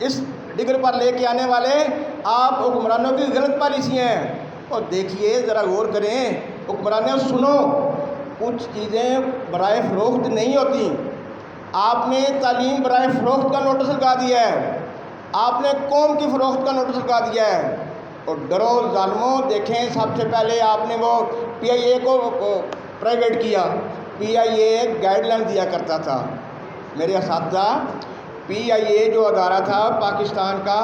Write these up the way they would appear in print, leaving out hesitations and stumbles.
اس ڈگر پر لے کے آنے والے آپ حکمرانوں کی غلط پالیسی ہیں۔ اور دیکھیے ذرا غور کریں، حکمرانوں سنو، کچھ چیزیں برائے فروخت نہیں ہوتی۔ آپ نے تعلیم برائے فروخت کا نوٹس لگا دیا ہے، آپ نے قوم کی فروخت کا نوٹس لگا دیا ہے۔ اور ڈرو ظالموں، دیکھیں سب سے پہلے آپ نے وہ پی آئی اے کو پرائیویٹ کیا۔ پی آئی اے گائیڈ لائن دیا کرتا تھا میرے اساتذہ، پی آئی اے جو ادارہ تھا پاکستان کا،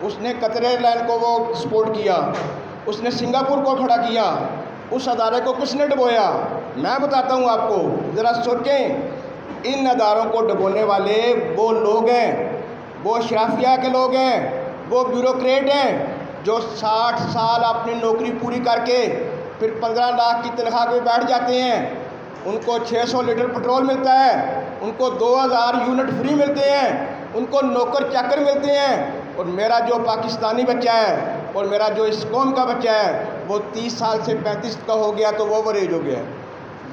اس نے قطر ایئر لائن کو وہ سپورٹ کیا، اس نے سنگاپور کو کھڑا کیا، اس ادارے کو کس نے ڈبویا؟ میں بتاتا ہوں آپ کو، ذرا سوچیں، ان اداروں کو ڈبونے والے وہ لوگ ہیں، وہ اشرافیہ کے لوگ ہیں، وہ بیوروکریٹ ہیں جو 60 سال اپنی نوکری پوری کر کے پھر 15 لاکھ کی تنخواہ پہ بیٹھ جاتے ہیں۔ ان کو 600 لیٹر پٹرول ملتا ہے، ان کو 2000 یونٹ فری ملتے ہیں، ان کو نوکر چاکر ملتے ہیں۔ اور میرا جو پاکستانی بچہ ہے اور میرا جو اس قوم کا بچہ ہے وہ 30 سال سے 35 کا ہو گیا تو وہ اووریج ہو گیا۔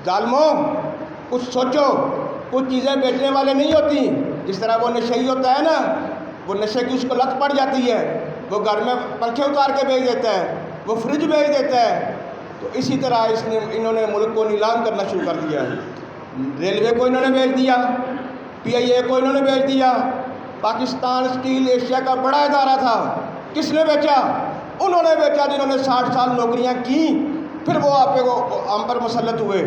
ظالموں، کچھ سوچو، کچھ چیزیں بیچنے والے نہیں ہوتی، جس طرح وہ نشئی ہوتا ہے نا، وہ نشے کی اس کو لت پڑ جاتی ہے، وہ گھر میں پنکھے اتار کے بیچ دیتا ہے، وہ فریج بیچ دیتا ہے۔ تو اسی طرح انہوں نے ملک کو نیلام کرنا شروع کر دیا ہے۔ ریلوے کو انہوں نے بیچ دیا، پی آئی اے کو انہوں نے بیچ دیا۔ پاکستان اسٹیل ایشیا کا بڑا ادارہ تھا، کس نے بیچا؟ انہوں نے بیچا جنہوں نے 60 سال نوکریاں کی، پھر وہ آپ ہم پر مسلط ہوئے۔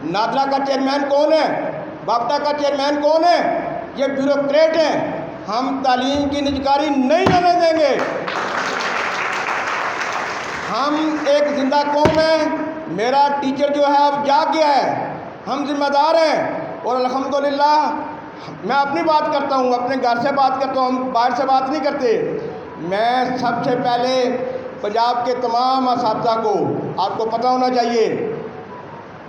نادرا کا چیئرمین کون ہے؟ باپٹا کا چیئرمین کون ہے؟ یہ بیوروکریٹ ہیں۔ ہم تعلیم کی نجکاری نہیں ہونے دیں گے۔ ہم ایک زندہ قوم ہیں، میرا ٹیچر جو ہے اب جاگ گیا ہے، ہم ذمہ دار ہیں۔ اور الحمدللہ میں اپنی بات کرتا ہوں، اپنے گھر سے بات کرتا ہوں، ہم باہر سے بات نہیں کرتے۔ میں سب سے پہلے پنجاب کے تمام اساتذہ کو، آپ کو پتہ ہونا چاہیے،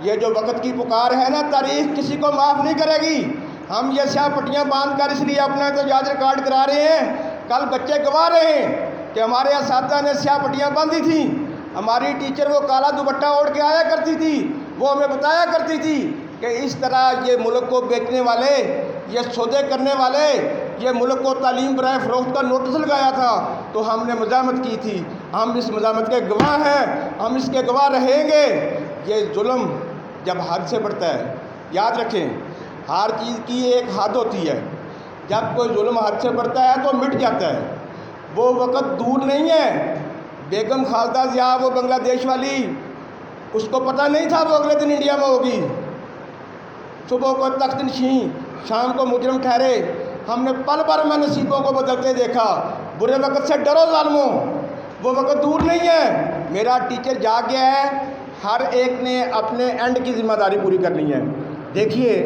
یہ جو وقت کی پکار ہے نا، تاریخ کسی کو معاف نہیں کرے گی۔ ہم یہ سیاہ پٹیاں باندھ کر اس لیے اپنا احتجاج ریکارڈ کرا رہے ہیں، کل بچے گوا رہے ہیں کہ ہمارے اساتذہ نے سیاہ پٹیاں باندھی تھیں، ہماری ٹیچر وہ کالا دوپٹہ اوڑھ کے آیا کرتی تھی، وہ ہمیں بتایا کرتی تھی کہ اس طرح یہ ملک کو بیچنے والے، یہ سودے کرنے والے، یہ ملک کو تعلیم برائے فروخت کا نوٹس لگایا تھا تو ہم نے مزاحمت کی تھی۔ ہم اس مزاحمت کے گواہ ہیں، ہم اس کے گواہ رہیں گے۔ یہ ظلم جب حد سے بڑھتا ہے، یاد رکھیں ہر چیز کی ایک حد ہوتی ہے، جب کوئی ظلم حد سے بڑھتا ہے تو مٹ جاتا ہے۔ وہ وقت دور نہیں ہے، بیگم خالدہ ضیاء وہ بنگلہ دیش والی، اس کو پتہ نہیں تھا وہ اگلے دن انڈیا میں ہوگی۔ صبح کو تخت نشین، شام کو مجرم ٹھہرے۔ ہم نے پل بھر میں نصیبوں کو بدلتے دیکھا۔ برے وقت سے ڈرو ظالموں، وہ وقت دور نہیں ہے۔ میرا ٹیچر جاگ گیا ہے، ہر ایک نے اپنے اینڈ کی ذمہ داری پوری کرنی ہے۔ دیکھیے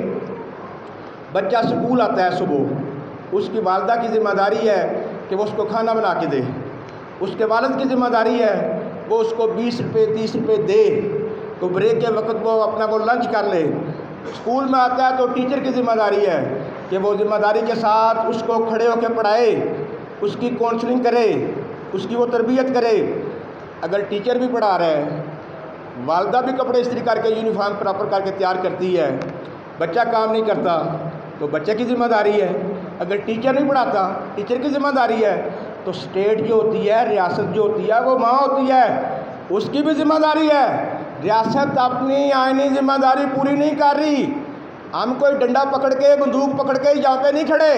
بچہ اسکول آتا ہے صبح، اس کی والدہ کی ذمہ داری ہے کہ وہ اس کو کھانا بنا کے دے، اس کے والد کی ذمہ داری ہے وہ اس کو 20 روپے 30 روپے دے، تو بریک کے وقت وہ اپنا وہ لنچ کر لے۔ اسکول میں آتا ہے تو ٹیچر کی ذمہ داری ہے کہ وہ ذمہ داری کے ساتھ اس کو کھڑے ہو کے پڑھائے، اس کی کونسلنگ کرے، اس کی وہ تربیت کرے۔ اگر ٹیچر بھی پڑھا رہا ہے، والدہ بھی کپڑے استری کر کے یونیفارم پراپر کر کے تیار کرتی ہے، بچہ کام نہیں کرتا تو بچے کی ذمہ داری ہے۔ اگر ٹیچر نہیں پڑھاتا، ٹیچر کی ذمہ داری ہے۔ تو اسٹیٹ جو ہوتی ہے، ریاست جو ہوتی ہے، وہ ماں ہوتی ہے، اس کی بھی ذمہ داری ہے۔ ریاست اپنی آئینی ذمہ داری پوری نہیں کر رہی۔ ہم کوئی ڈنڈا پکڑ کے، بندوق پکڑ کے یہاں پہ نہیں کھڑے۔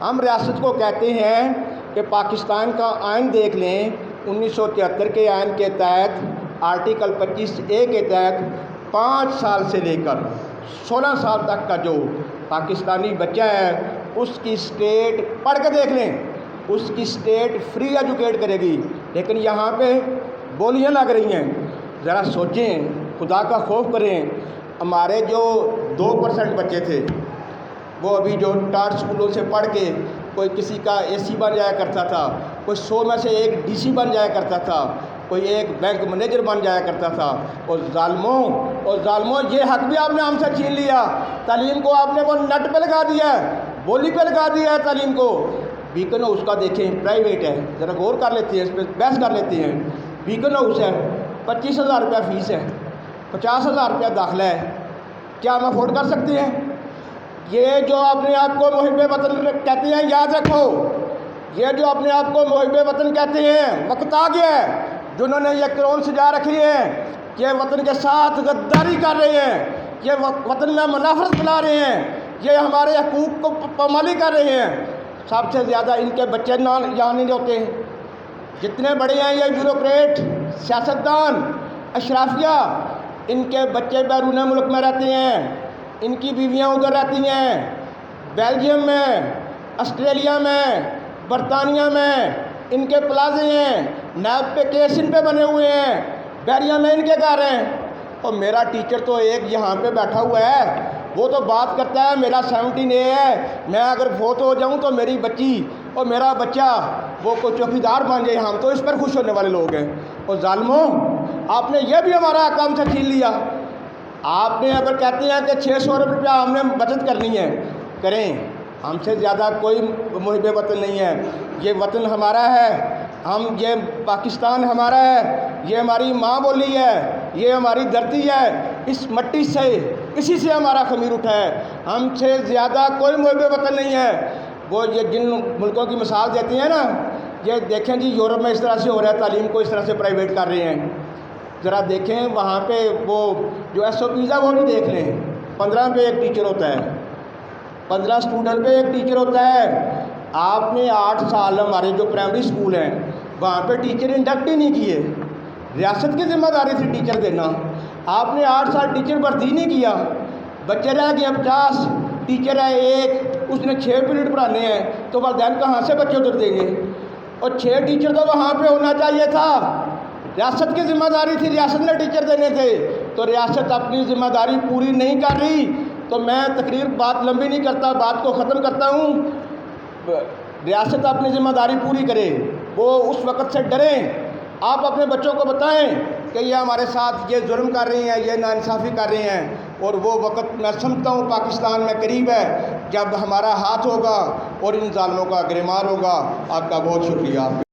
ہم ریاست کو کہتے ہیں کہ پاکستان کا آئین دیکھ لیں، 1973 کے آئین کے تحت آرٹیکل 25A کے تحت 5 سال سے لے کر 16 سال تک کا جو پاکستانی بچہ ہے، اس کی اسٹیٹ پڑھ کے دیکھ لیں، اس کی اسٹیٹ فری ایجوکیٹ کرے گی، لیکن یہاں پہ بولیاں لگ رہی ہیں۔ ذرا سوچیں، خدا کا خوف کریں۔ ہمارے جو 2% بچے تھے، وہ ابھی جو ٹاٹ اسکولوں سے پڑھ کے کوئی کسی کا اے سی بن جایا کرتا تھا، کوئی 100 میں سے ایک ڈی سی بن جایا کرتا تھا، کوئی ایک بینک مینیجر بن جایا کرتا تھا۔ اور ظالموں یہ حق بھی آپ نے ہم سے چھین لیا۔ تعلیم کو آپ نے وہ نٹ پہ لگا دیا ہے، بولی پہ لگا دیا ہے تعلیم کو۔ بیکن ہاؤس کا دیکھیں، پرائیویٹ ہے، ذرا غور کر لیتے ہیں، اس پہ بحث کر لیتے ہیں۔ بیکن ہاؤس ہے، 25,000 روپیہ فیس ہے، 50,000 روپیہ داخلہ ہے، کیا ہم افورڈ کر سکتے ہیں؟ یہ جو اپنے آپ کو محب وطن کہتے ہیں، یاد رکھو یہ جو اپنے آپ کو محب وطن کہتے ہیں، وقت آ گیا ہے جنہوں نے یہ کرون سجا رکھی ہے کہ وطن کے ساتھ غداری کر رہے ہیں، یہ وطن میں منافرت پھیلا رہے ہیں، یہ ہمارے حقوق کو پامالی کر رہے ہیں۔ سب سے زیادہ ان کے بچے یہاں نہیں ہوتے، جتنے بڑے ہیں یہ بیوروکریٹ، سیاستدان، اشرافیہ، ان کے بچے بیرون ملک میں رہتے ہیں، ان کی بیویاں ادھر رہتی ہیں، بیلجیم میں، آسٹریلیا میں، برطانیہ میں، ان کے پلازے ہیں، نیب پہ کیس ان پہ بنے ہوئے ہیں، بحریہ میں ان کے گھر ہیں۔ اور میرا ٹیچر تو ایک یہاں پہ بیٹھا ہوا ہے، وہ تو بات کرتا ہے میرا 17A ہے، میں اگر فوت ہو جاؤں تو میری بچی اور میرا بچہ وہ کوئی چوکیدار بن جائے، ہم تو اس پر خوش ہونے والے لوگ ہیں۔ اور ظالموں، آپ نے یہ بھی ہمارا حق ہم سے چھین لیا۔ آپ نے اگر کہتے ہیں کہ 600 روپیہ ہم نے بچت کرنی ہے، کریں، ہم سے زیادہ کوئی محب وطن نہیں ہے۔ یہ وطن ہمارا ہے، یہ پاکستان ہمارا ہے، یہ ہماری ماں بولی ہے، یہ ہماری دھرتی ہے، اس مٹی سے، اسی سے ہمارا خمیر اٹھا ہے، ہم سے زیادہ کوئی محب وطن نہیں ہے۔ وہ یہ جن ملکوں کی مثال دیتے ہیں نا، یہ دیکھیں جی یورپ میں اس طرح سے ہو رہا ہے، تعلیم کو اس طرح سے پرائیویٹ کر رہے ہیں، ذرا دیکھیں وہاں پہ وہ جو SOPs ہے وہ بھی دیکھ لیں۔ 15 پہ ایک ٹیچر ہوتا ہے، 15 اسٹوڈنٹ پہ ایک ٹیچر ہوتا ہے۔ آپ نے 8 سال ہمارے جو پرائمری اسکول ہیں وہاں پہ ٹیچر انڈکٹ ہی نہیں کیے، ریاست کی ذمہ داری تھی ٹیچر دینا، آپ نے 8 سال ٹیچر بھرتی نہیں کیا، بچے رہ گئے 50، ٹیچر ہے ایک، اس نے 6 پیریڈ پڑھانے ہیں، تو والدین کہاں سے بچے ادھر دیں گے؟ اور 6 ٹیچر تو وہاں پہ ہونا چاہیے تھا، ریاست کی ذمہ داری تھی، ریاست نے ٹیچر دینے تھے، تو ریاست اپنی ذمہ داری پوری نہیں کر رہی۔ تو میں تقریر بات لمبی نہیں کرتا، بات کو ختم کرتا ہوں۔ ریاست اپنی ذمہ داری پوری کرے، وہ اس وقت سے ڈریں، آپ اپنے بچوں کو بتائیں کہ یہ ہمارے ساتھ یہ ظلم کر رہے ہیں، یہ ناانصافی کر رہے ہیں، اور وہ وقت میں سمجھتا ہوں پاکستان میں قریب ہے جب ہمارا ہاتھ ہوگا اور ان ظالموں کا گرمار ہوگا۔ آپ کا بہت شکریہ۔